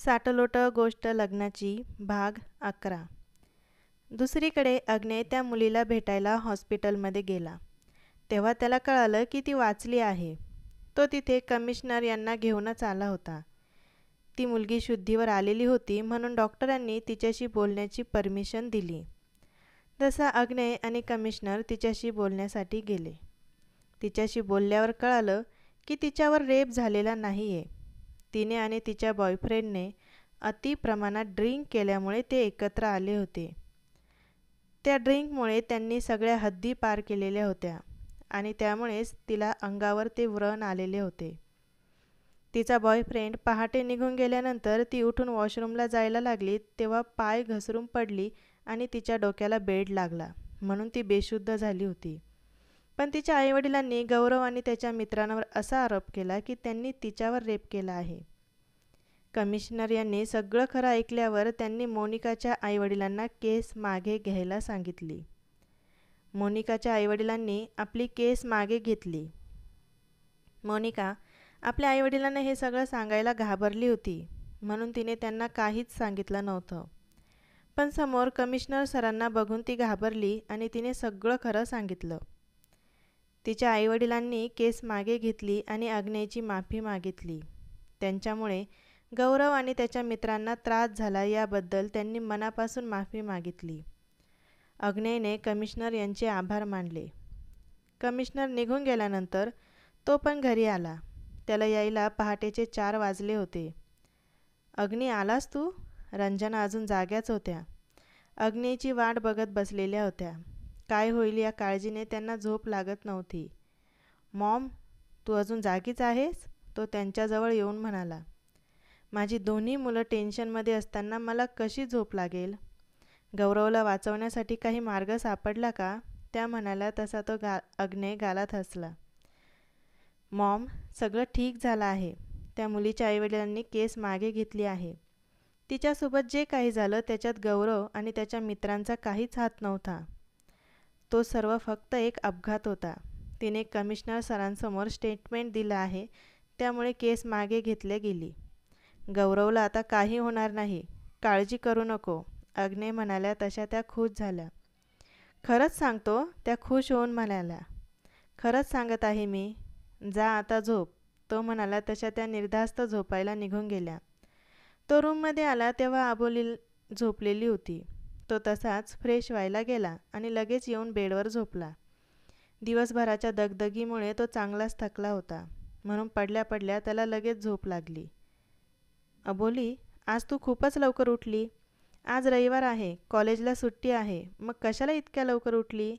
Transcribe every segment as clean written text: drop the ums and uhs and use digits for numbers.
साटलोट गोष्ट लग्नाची भाग 11. दुसरीकडे अग्नेय त्या मुलीला भेटायला हॉस्पिटलमध्ये गेला. तेव्हा त्याला कळालं की ती वाचली आहे. तो तिथे कमिशनर यांना घेऊनच आला होता. ती मुलगी शुद्धीवर आलेली होती म्हणून डॉक्टरांनी तिच्याशी बोलण्याची परमिशन दिली. तसा अग्नेय आणि कमिशनर तिच्याशी बोलण्यासाठी गेले. तिच्याशी बोलल्यावर कळालं की तिच्यावर रेप झालेला नाही आहे. तिने आणि तिच्या बॉयफ्रेंडने अति प्रमाणात ड्रिंक केल्यामुळे ते एकत्र आले होते. त्या ड्रिंकमुळे त्यांनी सगळ्या हद्दी पार केलेल्या होत्या आणि त्यामुळेच तिला अंगावर ते व्रण आलेले होते. तिचा बॉयफ्रेंड पहाटे निघून गेल्यानंतर ती उठून वॉशरूमला जायला लागली तेव्हा पाय घसरून पडली आणि तिच्या डोक्याला बेड लागला म्हणून ती बेशुद्ध झाली होती. पण तिच्या आईवडिलांनी गौरव आणि त्याच्या मित्रांवर असा आरोप केला की त्यांनी तिच्यावर रेप केला आहे. कमिशनर यांनी सगळं खरं ऐकल्यावर त्यांनी मोनिकाच्या आईवडिलांना केस मागे घ्यायला सांगितली. मोनिकाच्या आईवडिलांनी आपली केस मागे घेतली. मोनिका आपल्या आईवडिलांना हे सगळं सांगायला घाबरली होती म्हणून तिने त्यांना काहीच सांगितलं नव्हतं. पण समोर कमिशनर सरांना बघून ती घाबरली आणि तिने सगळं खरं सांगितलं. तिच्या आईवडिलांनी केस मागे घेतली आणि अग्नेयची माफी मागितली. त्यांच्यामुळे गौरव आणि त्याच्या मित्रांना त्रास झाला याबद्दल त्यांनी मनापासून माफी मागितली. अग्नेयने कमिशनर यांचे आभार मानले. कमिशनर निघून गेल्यानंतर तो पण घरी आला. त्याला यायला पहाटेचे 4 वाजले होते. अग्नी आलास तू? रंजना अजून जाग्याच होत्या. अग्नेयची वाट बघत बसलेल्या होत्या. काय होईल या काळजीने त्यांना झोप लागत नव्हती. मॉम तू अजून जागीच आहेस? तो त्यांच्याजवळ येऊन म्हणाला. माझी दोन्ही मुलं टेन्शनमध्ये असताना मला कशी झोप लागेल? गौरवला वाचवण्यासाठी काही मार्ग सापडला का? त्या म्हणाल्या तसा तो अग्नेय गालात हसला. मॉम सगळं ठीक झालं आहे. त्या मुलीच्या आईवडिलांनी केस मागे घेतली आहे. तिच्यासोबत जे काही झालं त्याच्यात गौरव आणि त्याच्या मित्रांचा काहीच हात नव्हता. तो सर्व फक्त एक अपघात होता. तिने कमिशनर सरांसमोर स्टेटमेंट दिलं आहे त्यामुळे केस मागे घेतली गेली. गौरवला आता काही होणार नाही, काळजी करू नको. अग्नेय म्हणाल्या तशा त्या खुश झाल्या. खरंच सांगतो? त्या खुश होऊन म्हणाल्या. खरंच सांगत आहे मी. जा आता झोप. तो म्हणाला तशा त्या निर्धास्त झोपायला निघून गेल्या. तो रूममध्ये आला तेव्हा अबोली झोपलेली होती. तो तसाच फ्रेश व्हायला गेला आणि लगेच येऊन बेडवर झोपला. दिवसभराच्या दगदगीमुळे तो चांगलाच थकला होता म्हणून पडल्या पडल्या त्याला लगेच झोप लागली. अबोली आज तू खूपच लवकर उठली. आज रविवार आहे, कॉलेजला सुट्टी आहे, मग कशाला इतक्या लवकर उठली?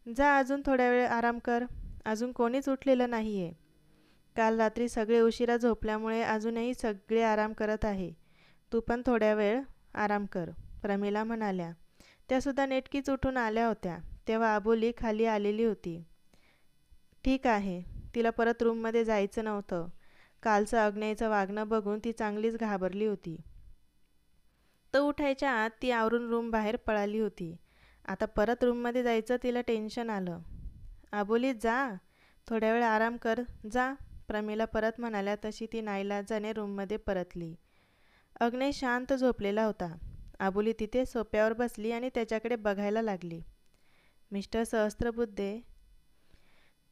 जा अजून थोड्या वेळ आराम कर. अजून कोणीच उठलेलं नाही आहे. काल रात्री सगळे उशिरा झोपल्यामुळे अजूनही सगळे आराम करत आहे. तू पण थोड्या वेळ आराम कर, प्रमिला म्हणाल्या. त्यासुद्धा नेटकीच उठून आल्या होत्या तेव्हा अबोली खाली आलेली होती. ठीक आहे. तिला परत रूममध्ये जायचं नव्हतं. कालचं अग्नेयचं वागणं बघून ती चांगलीच घाबरली होती. तो उठायच्या आत ती आवरून रूम बाहेर पळाली होती. आता परत रूममध्ये जायचं तिला टेन्शन आलं. अबोली जा, थोड्या वेळ आराम कर जा, प्रमिला परत म्हणाल्या तशी ती नाईलाजाने रूममध्ये परतली. अग्नेय शांत झोपलेला होता. अबोली तिथे सोप्यावर बसली आणि त्याच्याकडे बघायला लागली. मिस्टर सहस्त्रबुद्धे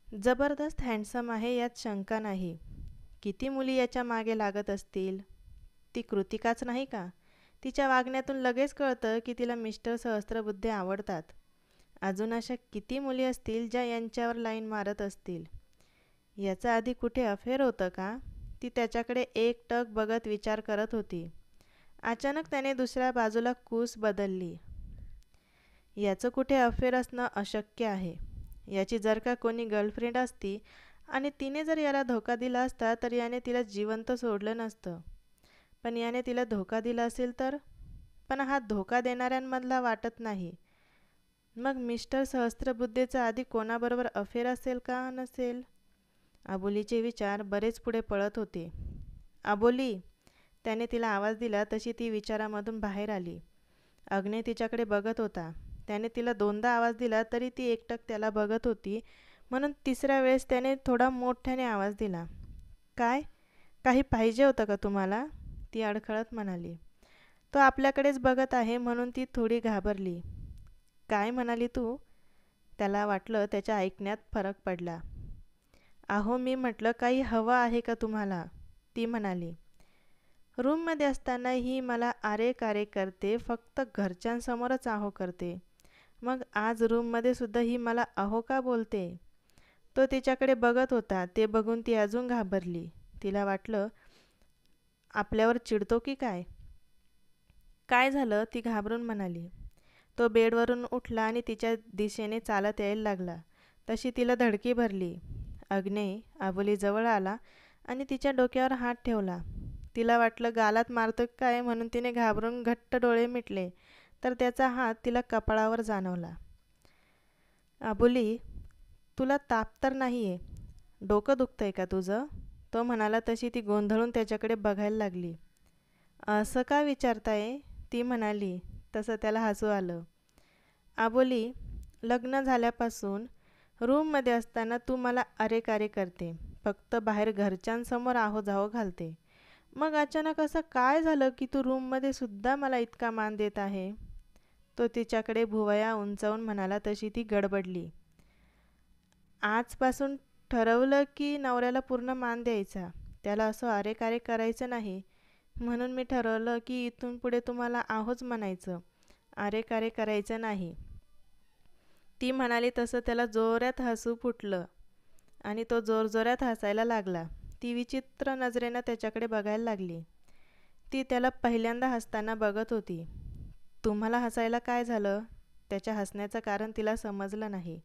जबरदस्त हँडसम आहे यात शंका नाही. किती मुली याच्या मागे लागत असतील? ती कृतिकाच नाही का? तिच्या वागण्यातून लगेच कळतं की तिला मिस्टर सहस्त्रबुद्धे आवडतात. अजून अशा किती मुली असतील ज्या यांच्यावर लाईन मारत असतील? याचा आधी कुठे अफेअर होतं का? ती त्याच्याकडे एकटक बघत विचार करत होती. अचानक त्याने दुसऱ्या बाजूला कूस बदलली. याचं कुठे अफेअर असणं अशक्य आहे. याची जर का कोणी गर्लफ्रेंड असती आणि तिने जर याला धोका दिला असता तर याने तिला जिवंत सोडलं नसतं. पण याने तिला धोका दिला असेल तर? पण हा धोका देणाऱ्यांमधला वाटत नाही. मग मिस्टर सहस्त्रबुद्धेचा आधी कोणाबरोबर अफेअर असेल का नसेल? अबोलीचे विचार बरेच पुढे पळत होते. अबोली, त्याने तिला आवाज दिला तशी ती विचारामधून बाहेर आली. अग्नेय तिच्याकडे बघत होता. त्याने तिला 2दा आवाज दिला तरी ती एकटक त्याला बघत होती म्हणून तिसऱ्या वेळेस त्याने थोडा मोठ्याने आवाज दिला. काय? काही पाहिजे होतं का तुम्हाला? ती अडखळत म्हणाली. तो आपल्याकडेच बघत आहे म्हणून ती थोडी घाबरली. काय म्हणाली तू? त्याला वाटलं त्याच्या ऐकण्यात फरक पडला. अहो मी म्हटलं काही हवं आहे का तुम्हाला? ती म्हणाली. रूममध्ये असताना ही मला आरे कारे करते, फक्त घरच्यांसमोरच आहो करते. मग आज रूममध्ये सुद्धा ही मला अहो का बोलते? तो तिच्याकडे बघत होता. ते बघून ती अजून घाबरली. तिला वाटलं आपल्यावर चिडतो की काय? काय झालं? ती घाबरून म्हणाली. तो बेडवरून उठला आणि तिच्या दिशेने चालत यायला लागला. तशी तिला धडकी भरली. अग्नेय आबोलीजवळ आला आणि तिच्या डोक्यावर हात ठेवला. तिला वाटलं गालात मारतो काय म्हणून तिने घाबरून घट्ट डोळे मिटले, तर त्याचा हात तिला कपाळावर जाणवला. आबोली, तुला ताप तर नाही आहे? डोकं दुखतंय का तुझं? तो म्हणाला तशी ती गोंधळून त्याच्याकडे बघायला लागली. असं का विचारताय? ती म्हणाली. तसं त्याला हसू आलं. आबोली, लग्न झाल्यापासून रूममध्ये असताना तू मला अरेकारे करते, फक्त बाहेर घरच्यांसमोर आहो जाहो घालते. मग अचानक असं काय झालं की तू रूममध्ये सुद्धा मला इतका मान देत आहे? तो तिच्याकडे भुवया उंचावून म्हणाला तशी ती गडबडली. आजपासून ठरवलं की नवऱ्याला पूर्ण मान द्यायचा, त्याला असं अरेकारे करायचं नाही. म्हणून मी ठरवलं की इथून पुढे तुम्हाला आहोच म्हणायचं, अरेकारे करायचं नाही. ती म्हणाली तसं त्याला जोरात हसू फुटलं आणि तो जोरजोरात हसायला लागला. ती विचित्र नजरेनं त्याच्याकडे बघायला लागली. ती त्याला पहिल्यांदा हसताना बघत होती. तुम्हाला हसायला काय झालं? त्याच्या हसण्याचं कारण तिला समजलं नाही.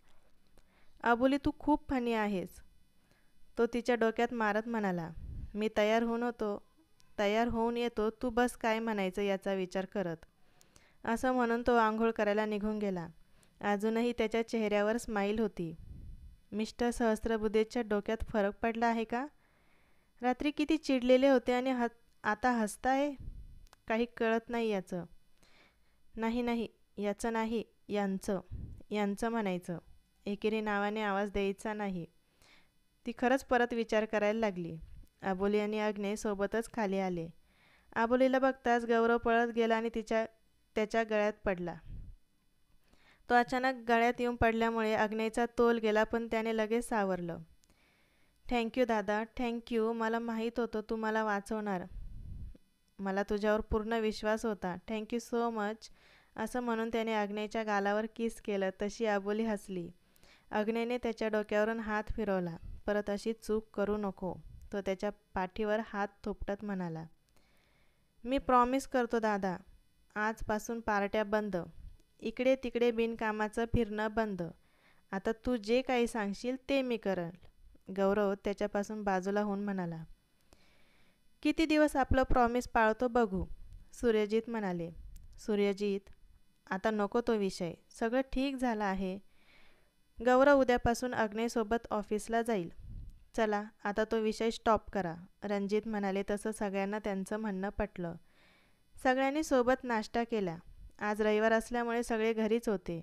आबोली, तू खूप फनी आहेस, तो तिच्या डोक्यात मारत म्हणाला. मी तयार होऊन येतो, तू बस काय म्हणायचं याचा विचार करत. असं म्हणून तो आंघोळ करायला निघून गेला. अजूनही त्याच्या चेहऱ्यावर स्माईल होती. मिस्टर सहस्त्रबुद्धेच्या डोक्यात फरक पडला आहे का? रात्री किती चिडलेले होते आणि आता हसताय? काही कळत नाही याचं. नाही, याचं नाही, यांचं म्हणायचं. एकेरी नावाने आवाज द्यायचा नाही. ती खरंच परत विचार करायला लागली. आबोली आणि अग्नेय सोबतच खाली आले. आबोलीला बघताच गौरव पळत गेला आणि त्याच्या गळ्यात पडला. तो अचानक गळ्यात येऊन पडल्यामुळे अग्नेयचा तोल गेला, पण त्याने लगेच सावरलं. थँक्यू दादा, थँक्यू. मला माहीत होतं तू मला वाचवणार. मला तुझ्यावर पूर्ण विश्वास होता. Thank you so much. असं म्हणून त्याने अग्नेयच्या गालावर किस केलं. तशी आबोली हसली. अग्नेयने त्याच्या डोक्यावरून हात फिरवला. परत अशी चूक करू नको, तो त्याच्या पाठीवर हात थोपटत म्हणाला. मी प्रॉमिस करतो दादा, आजपासून पार्ट्या बंद, इकडे तिकडे बिनकामाचं फिरणं बंद. आता तू जे काही सांगशील ते मी करेल. गौरव त्याच्यापासून बाजूला होऊन म्हणाला. किती दिवस आपलं प्रॉमिस पाळतो बघू, सूर्यजित म्हणाले. सूर्यजित, आता नको तो विषय, सगळं ठीक झालं आहे. गौरव उद्यापासून अग्नेयसोबत ऑफिसला जाईल. चला आता तो विषय स्टॉप करा, रणजित म्हणाले. तसं सगळ्यांना त्यांचं म्हणणं पटलं. सगळ्यांनी सोबत नाश्ता केला. आज रविवार असल्यामुळे सगळे घरीच होते.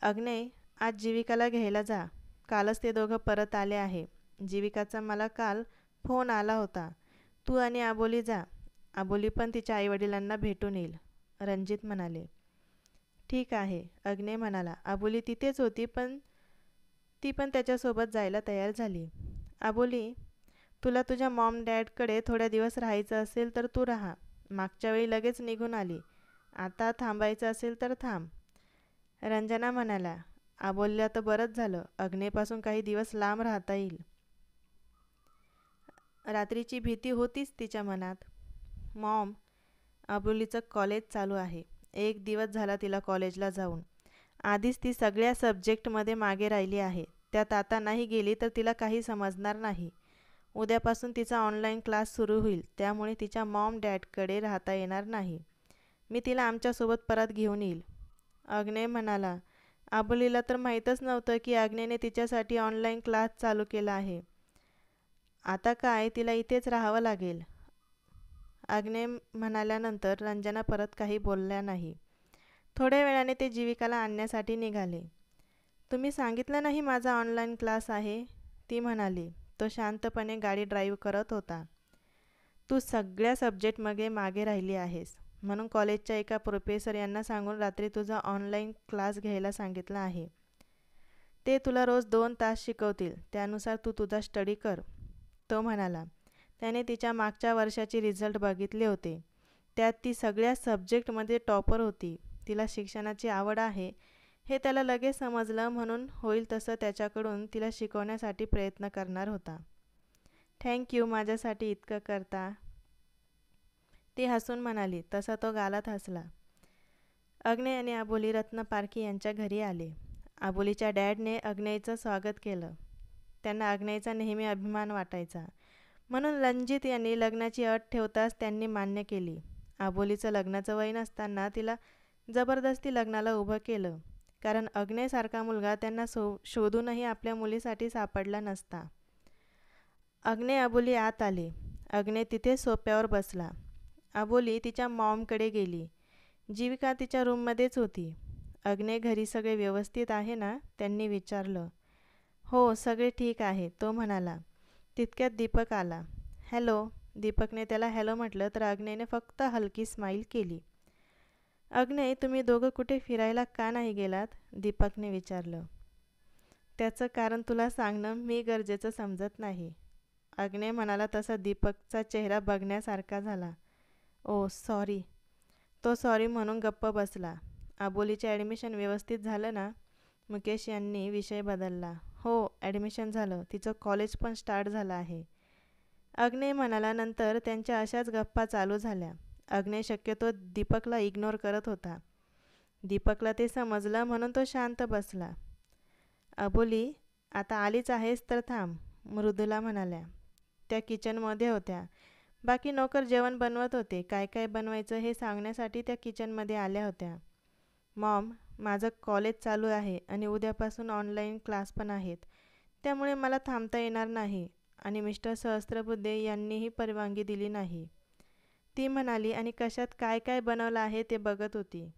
अग्नेय, आज जीविकाला घ्यायला जा. कालच ते दोघं परत आले आहे. जीविकाचा मला काल फोन आला होता. तू आणि आबोली जा. आबोली पण तिच्या आईवडिलांना भेटून येईल, रणजित म्हणाले. ठीक आहे, अग्नेय म्हणाला. आबोली तिथेच होती, पण ती पण त्याच्यासोबत जायला तयार झाली. आबोली, तुला तुझ्या मॉम डॅडकडे थोड्या दिवस राहायचं असेल तर तू राहा. मागच्या वेळी लगेच निघून आली, आता थांबायचं असेल तर थांब, रंजना म्हणाला. आबोलीला तर बरंच झालं, अग्नेयपासून काही दिवस लांब राहता येईल. रात्रीची भीती होतीच तिच्या मनात. मॉम, आबोलीचं कॉलेज चालू आहे. 1 दिवस झाला तिला कॉलेजला जाऊन. आधीच ती सगळ्या सब्जेक्टमध्ये मागे राहिली आहे. त्यात आता नाही गेली तर तिला काही समजणार नाही. उद्यापासून तिचा ऑनलाईन क्लास सुरू होईल, त्यामुळे तिच्या मॉम डॅडकडे राहता येणार नाही. मी तिला आमच्यासोबत परत घेऊन येईल, अग्नेय म्हणाला. आबोलीला तर माहीतच नव्हतं की अग्नेयने तिच्यासाठी ऑनलाईन क्लास चालू केला आहे. आता काय, तिला इथेच राहावं लागेल, अग्नेय म्हणाल्यानंतर रंजना परत काही बोलल्या नाही. थोड्या वेळाने ते जीविकाला आणण्यासाठी निघाले. तुम्ही सांगितलं नाही माझा ऑनलाईन क्लास आहे, ती म्हणाली. तो शांतपणे गाडी ड्राईव्ह करत होता. तू सगळ्या सब्जेक्टमध्ये मागे राहिली आहेस, म्हणून कॉलेजच्या एका प्रोफेसर यांना सांगून रात्री तुझा ऑनलाईन क्लास घ्यायला सांगितलं आहे. ते तुला रोज 2 तास शिकवतील, त्यानुसार तू तुझा स्टडी कर, तो म्हणाला. त्याने तिच्या मागच्या वर्षाचे रिझल्ट बघितले होते. त्यात ती सगळ्या सब्जेक्टमध्ये टॉपर होती. तिला शिक्षणाची आवड आहे हे त्याला लगेच समजलं, म्हणून होईल तसं त्याच्याकडून तिला शिकवण्यासाठी प्रयत्न करणार होता. थँक्यू माझ्यासाठी इतकं करता, ती हसून म्हणाली. तसा तो गालात हसला. अग्नेय आणि अबोली रत्न पारखी यांच्या घरी आले. अबोलीच्या डॅडने अग्नेयचं स्वागत केलं. त्यांना अग्नेयचा नेहमी अभिमान वाटायचा, म्हणून रणजित यांनी लग्नाची अट ठेवताच त्यांनी मान्य केली. अबोलीचं लग्नाचं वय नसताना तिला जबरदस्ती लग्नाला उभं केलं, कारण अग्नेयसारखा मुलगा त्यांना शोधूनही आपल्या मुलीसाठी सापडला नसता. अग्नेय अबोली आत आले. अग्नेय तिथे सोफ्यावर बसला. अबोली तिच्या मॉमकडे गेली. जीविका तिच्या रूममध्येच होती. अग्नेय, घरी सगळे व्यवस्थित आहे ना, त्यांनी विचारलं. हो, सगळे ठीक आहे, तो म्हणाला. तितक्यात दीपक आला. हॅलो, दीपकने त्याला हॅलो म्हटलं तर अग्नेयने फक्त हलकी स्माईल केली. अग्नेय, तुम्ही दोघं कुठे फिरायला का नाही गेलात, दीपकने विचारलं. त्याचं कारण तुला सांगणं मी गरजेचं समजत नाही, अग्नेय म्हणाला. तसा दीपकचा चेहरा बघण्यासारखा झाला. ओ सॉरी, तो सॉरी म्हणून गप्प बसला. अबोलीचे ॲडमिशन व्यवस्थित झालं ना, मुकेश यांनी विषय बदलला. हो, ॲडमिशन झालं, तिचं कॉलेज पण स्टार्ट झालं आहे, अग्नेय म्हणाला. नंतर त्यांच्या अशाच गप्पा चालू झाल्या. अग्नेय शक्यतो दीपकला इग्नोर करत होता. दीपकला ते समजलं, म्हणून तो शांत बसला. अबोली, आता आलीच आहेस तर थांब, मृदुला म्हणाल्या. त्या किचनमध्ये होत्या. बाकी नोकर जेवण बनवत होते. काय काय बनवायचं हे सांगण्यासाठी त्या किचनमध्ये आल्या होत्या. मॉम, माझं कॉलेज चालू आहे आणि उद्यापासून ऑनलाईन क्लास पण आहेत, त्यामुळे मला थांबता येणार नाही आणि मिस्टर सहस्त्रबुद्धे यांनीही परवानगी दिली नाही, ती म्हणाली आणि कशात काय काय बनवलं आहे ते बघत होती.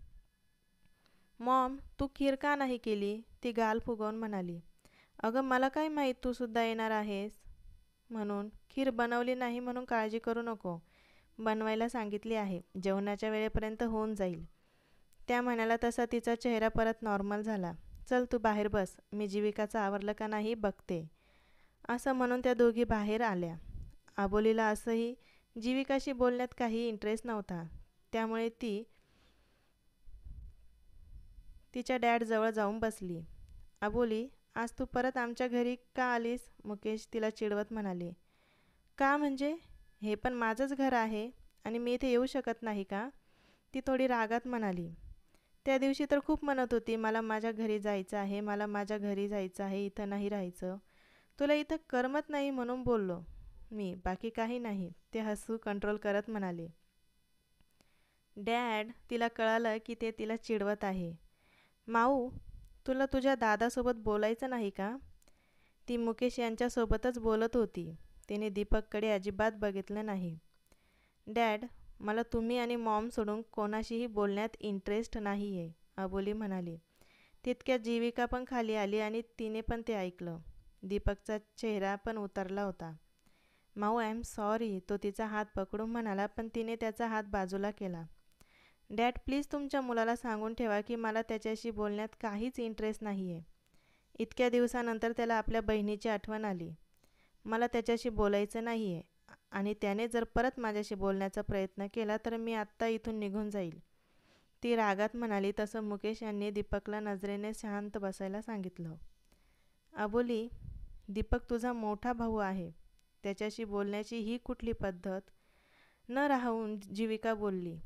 मॉम, तू खीर का नाही केली, ती गाल फुगवून म्हणाली. अगं, मला काय माहीत तू सुद्धा येणार आहेस म्हणून. खीर बनवली नाही म्हणून काळजी करू नको, बनवायला सांगितली आहे, जेवणाच्या वेळेपर्यंत होऊन जाईल, त्या म्हणाला. तसा तिचा चेहरा परत नॉर्मल झाला. चल तू बाहेर बस, मी जीविकाचं आवरलं का नाही बघते, असं म्हणून त्या दोघी बाहेर आल्या. अबोलीला असंही जीविकाशी बोलण्यात काही इंटरेस्ट नव्हता, त्यामुळे ती तिच्या डॅडजवळ जाऊन बसली. अबोली, आज तू परत आमच्या घरी का आलीस, मुकेश तिला चिडवत म्हणाले. का म्हणजे, हे पण माझंच घर आहे आणि मी इथे येऊ शकत नाही का, ती थोडी रागात म्हणाली. त्या दिवशी तर खूप म्हणत होती, मला माझ्या घरी जायचं आहे, मला माझ्या घरी जायचं आहे, इथं नाही राहायचं, तुला इथं करमत नाही म्हणून बोललो मी, बाकी काही नाही, ते हसू कंट्रोल करत म्हणाले. डॅड, तिला कळालं की ते तिला चिडवत आहे. माऊ, तुला तुझ्या दादासोबत बोलायचं नाही का, ती मुकेश यांच्यासोबतच बोलत होती. तिने दीपककडे अजिबात बघितलं नाही. डॅड, मला तुम्ही आणि मॉम सोडून कोणाशीही बोलण्यात इंटरेस्ट नाही आहे, अबोली म्हणाली. तितक्यात जीविका पण खाली आली आणि तिने पण ते ऐकलं. दीपकचा चेहरा पण उतरला होता. माऊ, आय एम सॉरी, तो तिचा हात पकडून म्हणाला, पण तिने त्याचा हात बाजूला केला. डॅड, प्लीज तुमच्या मुलाला सांगून ठेवा की मला त्याच्याशी बोलण्यात काहीच इंटरेस्ट नाही आहे. इतक्या दिवसानंतर त्याला आपल्या बहिणीची आठवण आली. मला त्याच्याशी बोलायचं नाही आहे आणि त्याने जर परत माझ्याशी बोलण्याचा प्रयत्न केला तर मी आत्ता इथून निघून जाईल, ती रागात म्हणाली. तसं मुकेश यांनी दीपकला नजरेने शांत बसायला सांगितलं. अबोली, दीपक तुझा मोठा भाऊ आहे, त्याच्याशी बोलण्याची ही कुठली पद्धत, न राहून जीविका बोलली.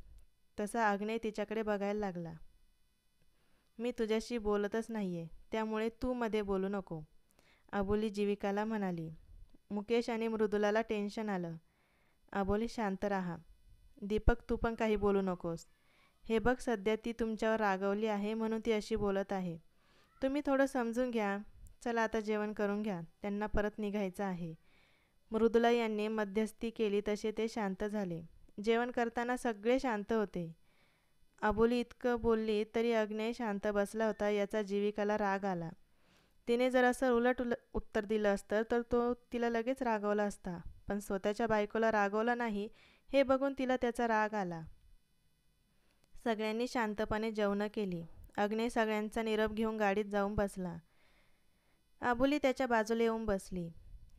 तसा अग्नेय तिच्याकडे बघायला लागला. मी तुझ्याशी बोलतच नाही आहे, त्यामुळे तू मध्ये बोलू नको, अबोली जीविकाला म्हणाली. मुकेश आणि मृदुलाला टेन्शन आलं. अबोली, शांत राहा. दीपक, तू पण काही बोलू नकोस. हे बघ, सध्या ती तुमच्यावर रागवली आहे म्हणून ती अशी बोलत आहे, तुम्ही थोडं समजून घ्या. चला आता जेवण करून घ्या, त्यांना परत निघायचं आहे. मृदुला यांनी मध्यस्थी केली तसे ते शांत झाले. जेवण करताना सगळे शांत होते. अबोली इतकं बोलली तरी अग्नेय शांत बसला होता, याचा जीविकाला राग आला. तिने जर असं उलट उत्तर दिलं असतं तर तो तिला लगेच रागवला असता, पण स्वतःच्या बायकोला रागवला नाही हे बघून तिला त्याचा राग आला. सगळ्यांनी शांतपणे जेवणं केली. अग्ने सगळ्यांचा निरोप घेऊन गाडीत जाऊन बसला. अबोली त्याच्या बाजूला येऊन बसली.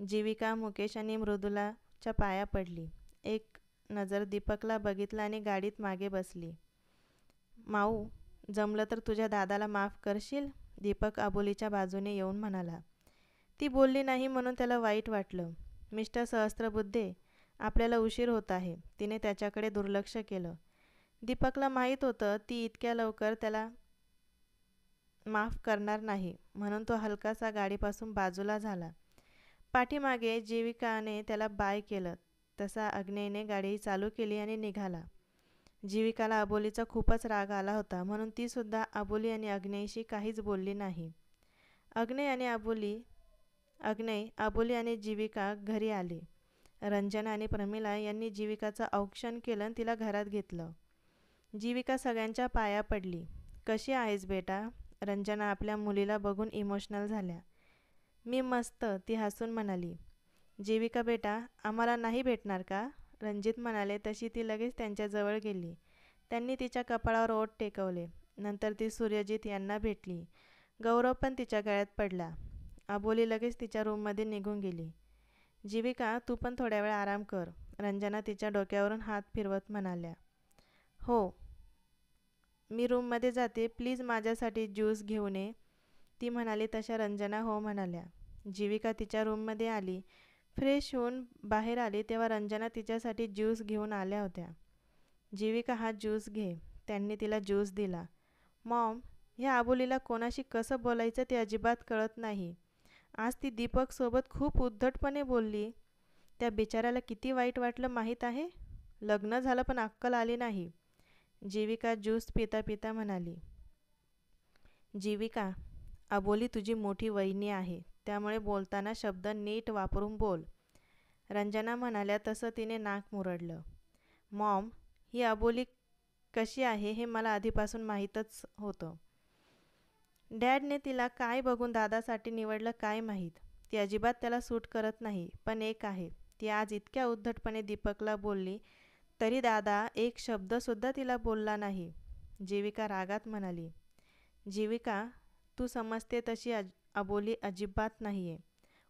जीविका, मुकेश आणि मृदुलाच्या पाया पडली. एक नजर दीपकला बघितला आणि गाडीत मागे बसली. माऊ, जमलं तर तुझ्या दादाला माफ करशील? दीपक अबोलीच्या बाजूने येऊन म्हणाला. ती बोलली नाही म्हणून त्याला वाईट वाटलं. मिस्टर सहस्त्रबुद्धे, आपल्याला उशीर होत आहे. तिने त्याच्याकडे दुर्लक्ष केलं. दीपकला माहीत होतं ती इतक्या लवकर त्याला माफ करणार नाही, म्हणून तो हलकासा गाडीपासून बाजूला झाला. पाठीमागे जीविकाने त्याला बाय केलं तसा अग्नेयने गाडी चालू केली आणि निघाला. जीविकाला अबोलीचा खूपच राग आला होता, म्हणून ती सुद्धा अबोली आणि अग्नेयशी काहीच बोलली नाही. अग्नेय, अबोली आणि जीविका घरी आली. रंजना आणि प्रमिला यांनी जीविकाचं औक्षण केलं आणि तिला घरात घेतलं. जीविका सगळ्यांच्या पाया पडली. कशी आहेस बेटा? रंजना आपल्या मुलीला बघून इमोशनल झाल्या. मी मस्त, ती हसून म्हणाली. जीविका बेटा, आम्हाला नाही भेटणार का? रणजित म्हणाले तशी ती लगेच त्यांच्याजवळ गेली. त्यांनी तिच्या कपाळावर ओठ टेकवले. नंतर ती सूर्यजित यांना भेटली. गौरव पण तिच्या गळ्यात पडला. अबोली लगेच तिच्या रूममध्ये निघून गेली. जीविका, तू पण थोड्या वेळ आराम कर, रंजना तिच्या डोक्यावरून हात फिरवत म्हणाल्या. हो, मी रूममध्ये जाते, प्लीज माझ्यासाठी ज्यूस घेऊन ये, ती म्हणाली तशा रंजना हो म्हणाल्या. जीविका तिच्या रूममध्ये आली. फ्रेश होऊन बाहेर आली तेव्हा रंजना तिच्यासाठी ज्यूस घेऊन आल्या होत्या. जीविका, हा ज्यूस घे. त्यांनी तिला ज्यूस दिला. मॉम, ह्या अबोलीला कोणाशी कसं बोलायचं ते अजिबात कळत नाही. आज ती दीपकसोबत खूप उद्धटपणे बोलली. त्या बिचाऱ्याला किती वाईट वाटलं माहीत आहे? लग्न झालं पण अक्कल आली नाही, जीविका ज्यूस पिता पिता म्हणाली. जीविका, अबोली तुझी मोठी वहिनी आहे, त्यामुळे बोलताना शब्द नीट वापरून बोल, रंजना म्हणाल्या तसं तिने नाक मुरडलं. मॉम, ही अबोली कशी आहे हे मला आधीपासून माहीतच होतं. डॅडने तिला काय बघून दादासाठी निवडलं काय माहीत. ती अजिबात त्याला सूट करत नाही. पण एक आहे, ती आज इतक्या उद्धटपणे दीपकला बोलली तरी दादा एक शब्दसुद्धा तिला बोलला नाही, जीविका रागात म्हणाली. जीविका, तू समजते तशी अबोली अजिबात नाही आहे.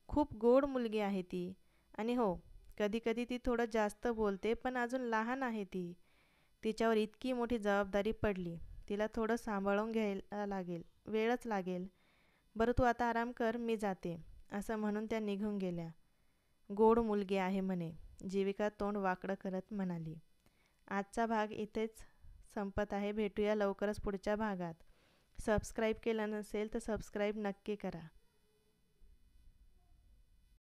खूप गोड मुलगी आहे ती. आणि हो, कधी कधी ती थोडं जास्त बोलते, पण अजून लहान आहे ती. तिच्यावर इतकी मोठी जबाबदारी पडली, तिला थोडं सांभाळून घ्यायला लागेल, वेळच लागेल. बरं तू आता आराम कर, मी जाते, असं म्हणून त्या निघून गेल्या. गोड मुलगी आहे म्हणे, जीविका तोंड वाकडं करत म्हणाली. आजचा भाग इथेच संपत आहे. भेटूया लवकरच पुढच्या भागात. सबस्क्राईब केलं नसेल तर सबस्क्राईब नक्की करा.